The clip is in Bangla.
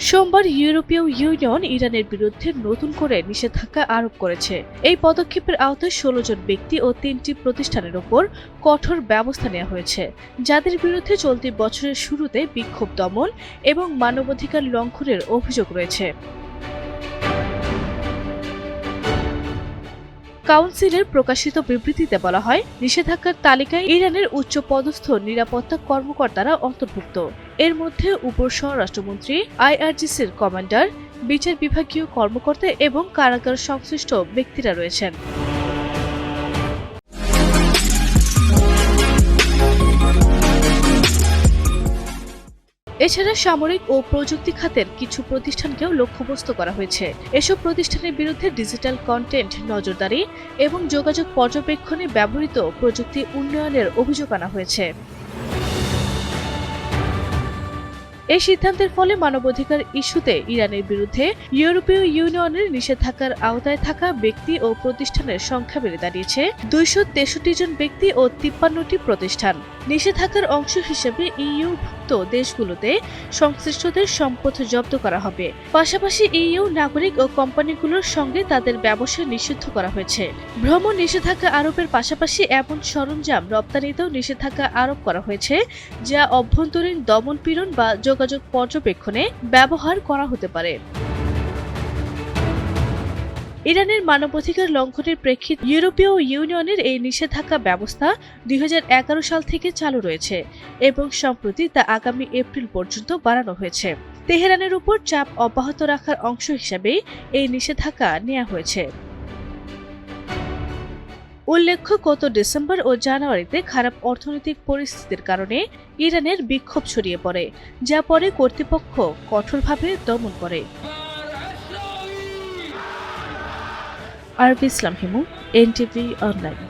সোমবার ইউরোপীয় ইউনিয়ন ইরানের বিরুদ্ধে নতুন করে নিষেধাজ্ঞা আরোপ করেছে। এই পদক্ষেপের আওতায় ১৬ জন ব্যক্তি ও ৩টি প্রতিষ্ঠানের ওপর কঠোর ব্যবস্থা নেওয়া হয়েছে, যাদের বিরুদ্ধে চলতি বছরের শুরুতে বিক্ষোভ দমন এবং মানবাধিকার লঙ্ঘনের অভিযোগ রয়েছে। কাউন্সিলের প্রকাশিত বিবৃতিতে বলা হয়, নিষেধাজ্ঞার তালিকায় ইরানের উচ্চপদস্থ নিরাপত্তা কর্মকর্তারা অন্তর্ভুক্ত। এর মধ্যে উপ স্বরাষ্ট্রমন্ত্রী, আইআরজিসির কমান্ডার, বিচার বিভাগীয় কর্মকর্তা এবং কারাগার সংশ্লিষ্ট ব্যক্তিরা রয়েছেন। এছাড়া সামরিক ও প্রযুক্তি খাতের কিছু প্রতিষ্ঠানকেও লক্ষ্যবস্তু করা হয়েছে। এসব প্রতিষ্ঠানের বিরুদ্ধে ডিজিটাল কন্টেন্ট নজরদারি এবং যোগাযোগ পর্যবেক্ষণে ব্যবহৃত প্রযুক্তি উন্নয়নের অভিযোগ আনা হয়েছে। এই সিদ্ধান্তের ফলে মানবাধিকার ইস্যুতে ইরানের বিরুদ্ধে ইউরোপীয় ইউনিয়নের নিষেধাজ্ঞার আওতায় থাকা ব্যক্তি ও প্রতিষ্ঠানের সংখ্যা বেড়ে দাঁড়িয়েছে ২৬৩ জন ব্যক্তি ও ৫৩টি প্রতিষ্ঠান। নিষেধাজ্ঞার অংশ হিসেবে ইইউভুক্ত দেশগুলোতে সংশ্লিষ্টদের সম্পদ জব্দ করা হবে। পাশাপাশি ইইউ নাগরিক ও কোম্পানিগুলোর সঙ্গে তাদের ব্যবসা নিষিদ্ধ করা হয়েছে। ভ্রমণ নিষেধাজ্ঞা আরোপের পাশাপাশি এমন সরঞ্জাম রপ্তানিতেও নিষেধাজ্ঞা আরোপ করা হয়েছে যা অভ্যন্তরীণ দমনপীড়ন বা যোগাযোগ পর্যবেক্ষণে ব্যবহার করা হতে পারে। ইরানের মানবাধিকার লঙ্ঘনের প্রেক্ষিতে ইউরোপীয় ইউনিয়নের এই নিষেধাজ্ঞা ব্যবস্থা ২০১১ সাল থেকে চালু রয়েছে এবং সম্প্রতি তা আগামী এপ্রিল পর্যন্ত বাড়ানো হয়েছে। তেহরানের উপর চাপ অব্যাহত রাখার অংশ হিসেবে এই নিষেধাজ্ঞা নেওয়া হয়েছে। উল্লেখ্য, গত ডিসেম্বর ও জানুয়ারিতে খারাপ অর্থনৈতিক পরিস্থিতির কারণে ইরানের বিক্ষোভ ছড়িয়ে পড়ে, যা পরে কর্তৃপক্ষ কঠোরভাবে দমন করে। আরবি ইসলাম হিমু, এনটিভি অনলাইন।